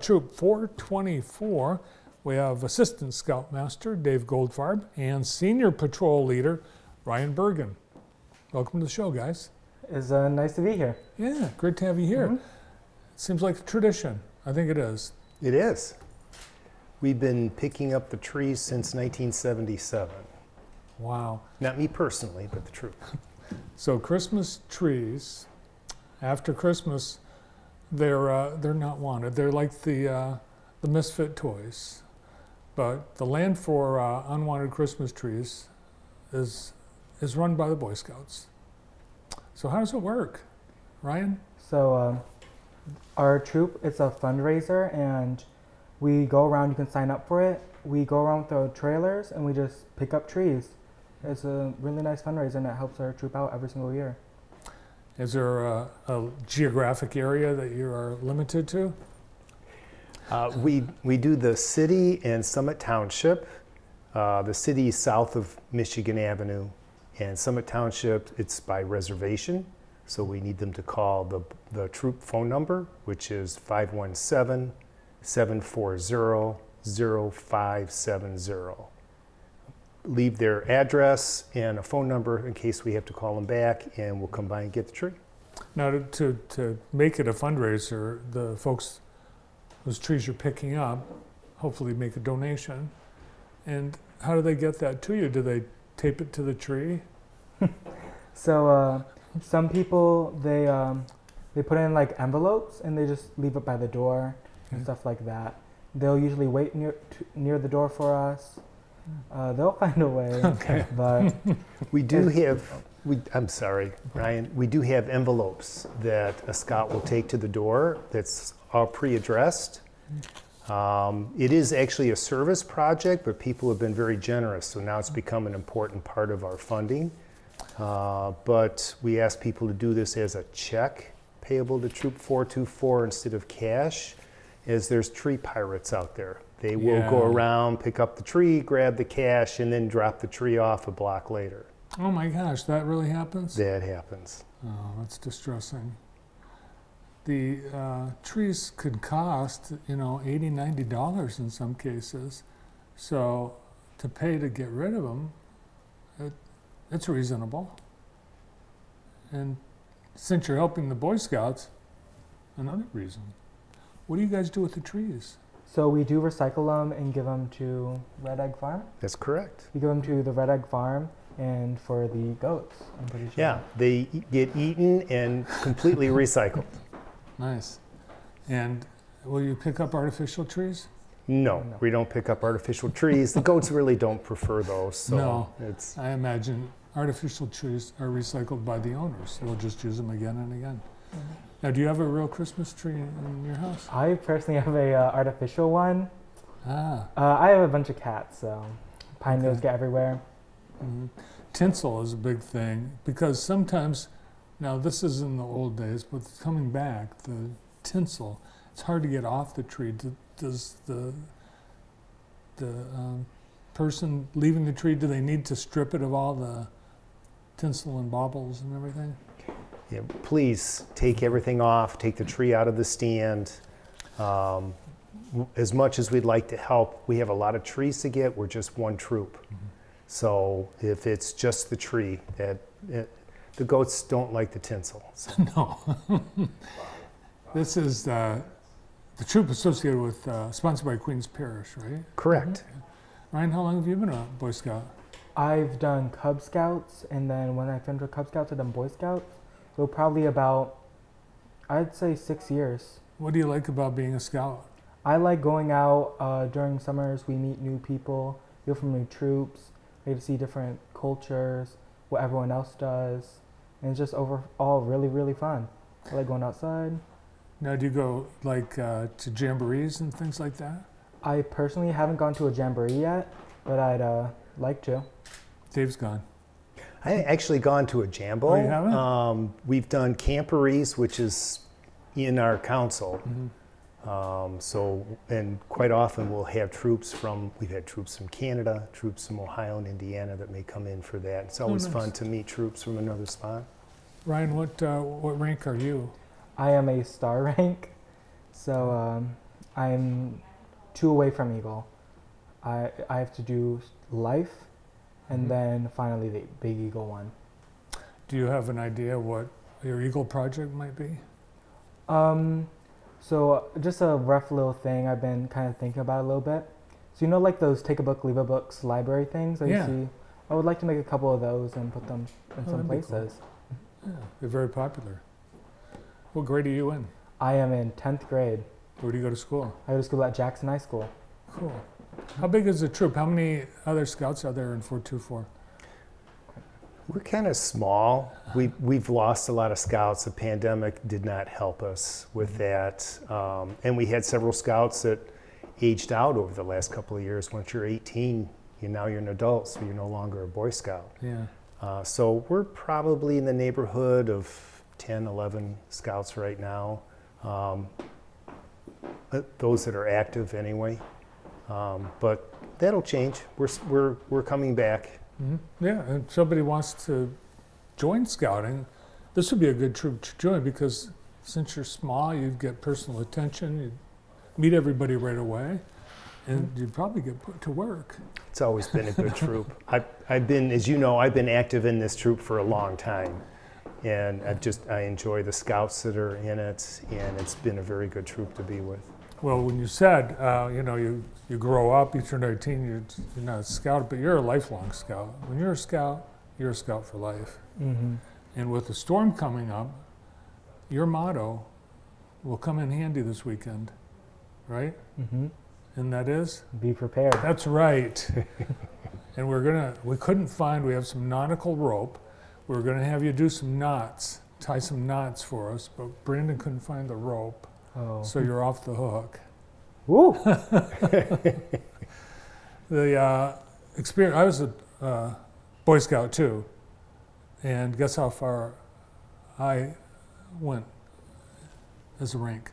Troop 424, we have Assistant Scoutmaster Dave Goldfarb and Senior Patrol Leader Ryan Bergen. Welcome to the show, guys. It's nice to be here. Yeah, great to have you here. Mm-hmm. Seems like a tradition. I think it is. It is. We've been picking up the trees since 1977. Wow. Not me personally, but the troop. So Christmas trees, after Christmas, they're not wanted. They're like the misfit toys. But the land for unwanted Christmas trees is run by the Boy Scouts. So how does it work, Ryan? So our troop, it's a fundraiser, and we go around. You can sign up for it. We go around with our trailers and we just pick up trees. It's a really nice fundraiser, and it helps our troop out every single year. Is there a geographic area that you are limited to? We do the city and Summit Township. The city is south of Michigan Avenue, and Summit Township, it's by reservation. So we need them to call the troop phone number, which is 517-740-0570. Leave their address and a phone number in case we have to call them back, and we'll come by and get the tree. Now, to make it a fundraiser, the folks whose trees you're picking up hopefully make a donation. And how do they get that to you? Do they tape it to the tree? So some people, they put in like envelopes and they just leave it by the door and stuff like that. They'll usually wait near the door for us. They'll find a way. Okay. But We do have, I'm sorry, Ryan, we do have envelopes that a scout will take to the door that's all pre-addressed. It is actually a service project, but people have been very generous, so now it's become an important part of our funding. But we ask people to do this as a check payable to Troop 424 instead of cash, as there's tree pirates out there. They will go Yeah. around, pick up the tree, grab the cash, and then drop the tree off a block later. Oh my gosh, that really happens? That happens. Oh, that's distressing. The trees could cost, $80, $90 in some cases. So to pay to get rid of them, it's reasonable. And since you're helping the Boy Scouts, another reason. What do you guys do with the trees? so we do recycle them and give them to Red Egg Farm. That's correct. We give them to the Red Egg Farm and for the goats, I'm pretty sure. Yeah, they get eaten and completely recycled. Nice. And will you pick up artificial trees? No, No. we don't pick up artificial trees. The goats really don't prefer those, so No. it's I imagine artificial trees are recycled by the owners. They'll just use them again and again. Now, do you have a real Christmas tree in your house? I personally have a artificial one. Ah. I have a bunch of cats, so pine needles Okay. get everywhere. Mhm. Tinsel is a big thing because sometimes, now this is in the old days, but coming back, the tinsel, it's hard to get off the tree. Does the person leaving the tree, do they need to strip it of all the tinsel and baubles and everything? yeah, please take everything off, take the tree out of the stand. As much as we'd like to help, we have a lot of trees to get. We're just one troop. So if it's just the tree, the goats don't like the tinsel. So No. This is the troop associated with, sponsored by Queens Parish, right? correct. Ryan, how long have you been a Boy Scout? I've done Cub Scouts, and then when I finished with Cub Scouts, I've done Boy Scouts. So probably about, I'd say 6 years. What do you like about being a scout? I like going out during summers. We meet new people, hear from new troops, we get to see different cultures, what everyone else does, and it's just overall really, really fun. I like going outside. Now, do you go to jamborees and things like that? I personally haven't gone to a jamboree yet, but I'd like to. Dave's gone. I actually gone to a jambo. Oh, you haven't? We've done camporees, which is in our council. Mm-hmm. And quite often we've had troops from Canada, troops from Ohio and Indiana that may come in for that. It's always nice. fun to meet troops from another spot. Ryan, what rank are you? I am a star rank, so I'm 2 away from Eagle. I have to do life, and Mhm. then finally the Big Eagle one. Do you have an idea what your Eagle project might be? So just a rough little thing I've been kind of thinking about a little bit. So you know, like those take a book, leave a books library things that Yeah. you see. I would like to make a couple of those and put them in Oh, some that'd be cool. places. Yeah, they're very popular. What grade are you in? I am in 10th grade. Where do you go to school? I go to school at Jackson High School. Cool. How big is the troop? How many other scouts are there in 424? We're kind of small. We've lost a lot of scouts. The pandemic did not help us with that. And we had several scouts that aged out over the last couple of years. Once you're 18, now you're an adult, so you're no longer a Boy Scout. Yeah. So we're probably in the neighborhood of 10, 11 scouts right now. Those that are active anyway. But that'll change. We're coming back. Mhm. Yeah, and if somebody wants to join scouting, this would be a good troop to join because since you're small, you'd get personal attention, you'd meet everybody right away, and you'd probably get put to work. It's always been a good troop. I've been, as you know, I've been active in this troop for a long time. And I enjoy the scouts that are in it, and it's been a very good troop to be with. Well, when you said, you grow up, you turn 18, you're not a scout, but you're a lifelong scout. When you're a scout for life. Mm-hmm. And with the storm coming up, your motto will come in handy this weekend, right? Mm-hmm. And that is? Be prepared. That's right. And we have some nautical rope. We're gonna have you do some knots, tie some knots for us, but Brandon couldn't find the rope, Oh. so you're off the hook. Woo! The experience, I was a Boy Scout too, and guess how far I went as a rank?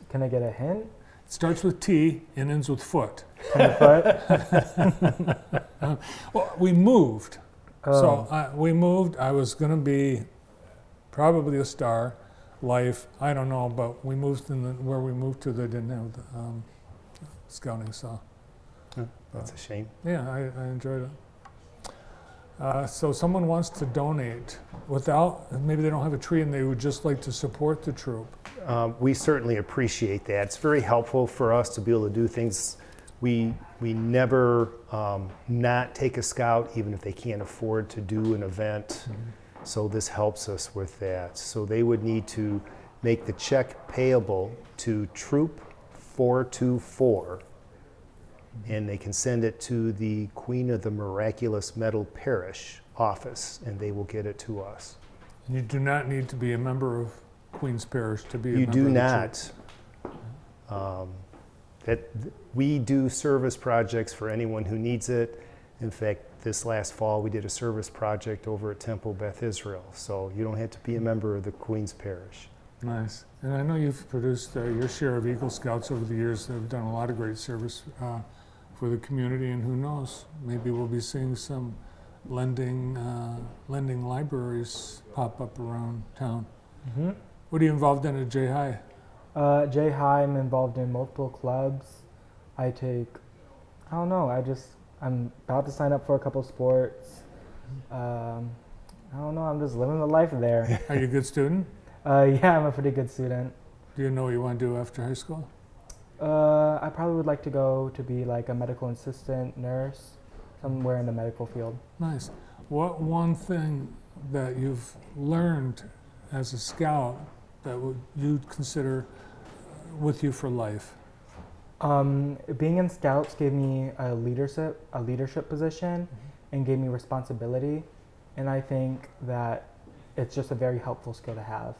Can I get a hint? It starts with T and ends with foot. 10 foot? Well, we moved. Oh. So we moved. I was going to be probably a star, life. I don't know, but we moved where we moved to. They didn't have the scouting, so That's a shame. yeah, I enjoyed it. So someone wants to donate maybe they don't have a tree and they would just like to support the troop. We certainly appreciate that. It's very helpful for us to be able to do things. We never not take a scout, even if they can't afford to do an event. So this helps us with that. So they would need to make the check payable to Troop 424, and they can send it to the Queen of the Miraculous Medal Parish office, and they will get it to us. And you do not need to be a member of Queens Parish to be a You member do of the not. We do service projects for anyone who needs it. In fact, this last fall we did a service project over at Temple Beth Israel. So you don't have to be a member of the Queens Parish. Nice. And I know you've produced your share of Eagle Scouts over the years. They've done a lot of great service for the community, and who knows, maybe we'll be seeing some lending libraries pop up around town. Mm-hmm. What are you involved in at J High? J High, I'm involved in multiple clubs. I don't know, I'm about to sign up for a couple sports. I don't know, I'm just living the life there. Are you a good student? Yeah, I'm a pretty good student. Do you know what you want to do after high school? I probably would like to go to be like a medical assistant, nurse, somewhere in the medical field. Nice. What one thing that you've learned as a scout that you'd consider with you for life? Being in scouts gave me a leadership position and gave me responsibility, and I think that it's just a very helpful skill to have.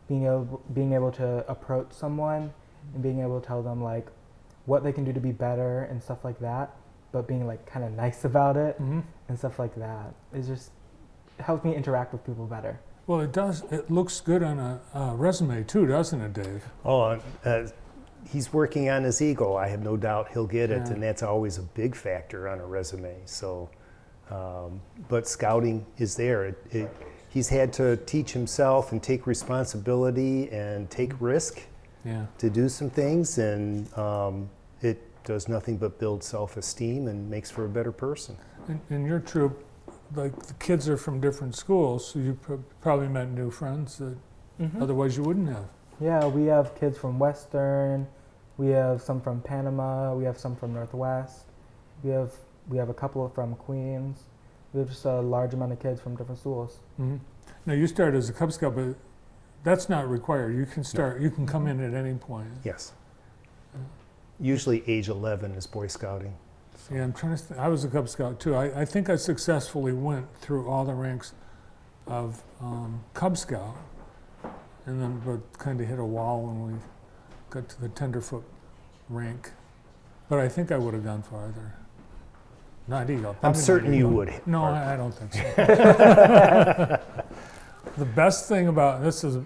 Being able to approach someone and being able to tell them like what they can do to be better and stuff like that, but being like kind of nice about it Mm-hmm. and stuff like that. It just helps me interact with people better. Well, it does. It looks good on a resume too, doesn't it, Dave? Oh, he's working on his Eagle. I have no doubt he'll get it, Yeah. and that's always a big factor on a resume. So, but scouting is there. He's had to teach himself and take responsibility and take risk. Yeah. to do some things, and it does nothing but build self-esteem and makes for a better person. In your troop, like the kids are from different schools, so you probably met new friends that otherwise you wouldn't have. Yeah, we have kids from Western. We have some from Panama. We have some from Northwest. We have a couple from Queens. We have just a large amount of kids from different schools. Mhm. Now you started as a Cub Scout, but that's not required. You can start. You can come in at any point. Yes. Usually age 11 is Boy Scouting. Yeah, I'm trying to. I was a Cub Scout too. I think I successfully went through all the ranks of Cub Scout, and then but kind of hit a wall when we got to the tenderfoot rank. But I think I would have gone farther. Not Eagle. I'm probably not certain you Eagle. would. No, I don't think so. The best thing about this is,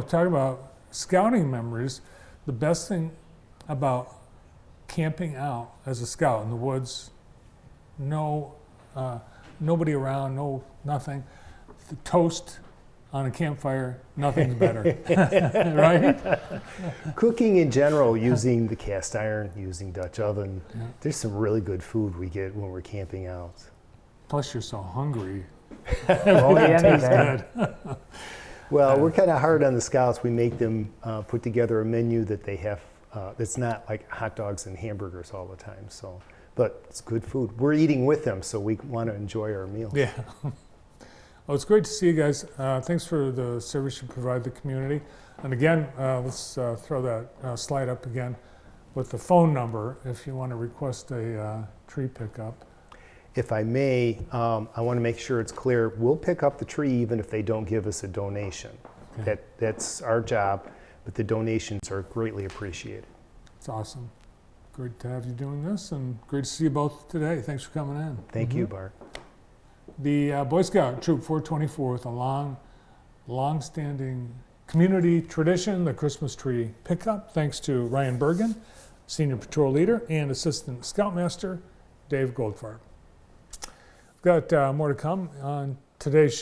talk about scouting memories. The best thing about camping out as a scout in the woods, nobody around, nothing. The toast on a campfire, nothing's better, right? Cooking in general, using the cast iron, using Dutch oven, Yeah. there's some really good food we get when we're camping out. Plus, you're so hungry. Won't eat anything. Well, we're kind of hard on the scouts. We make them put together a menu that they have that's not like hot dogs and hamburgers all the time. So, but it's good food. We're eating with them, so we want to enjoy our meals. Yeah. Well, it's great to see you guys. Thanks for the service you provide the community. And again, let's throw that slide up again with the phone number if you want to request a tree pickup. If I may, I want to make sure it's clear. We'll pick up the tree even if they don't give us a donation. Okay. That's our job, but the donations are greatly appreciated. It's awesome. Great to have you doing this, and great to see you both today. Thanks for coming in. Thank you, Bart. The Boy Scout Troop 424 with a long-standing community tradition, the Christmas tree pickup, thanks to Ryan Bergen, Senior Patrol Leader, and Assistant Scoutmaster Dave Goldfarb. We've got more to come on today's show.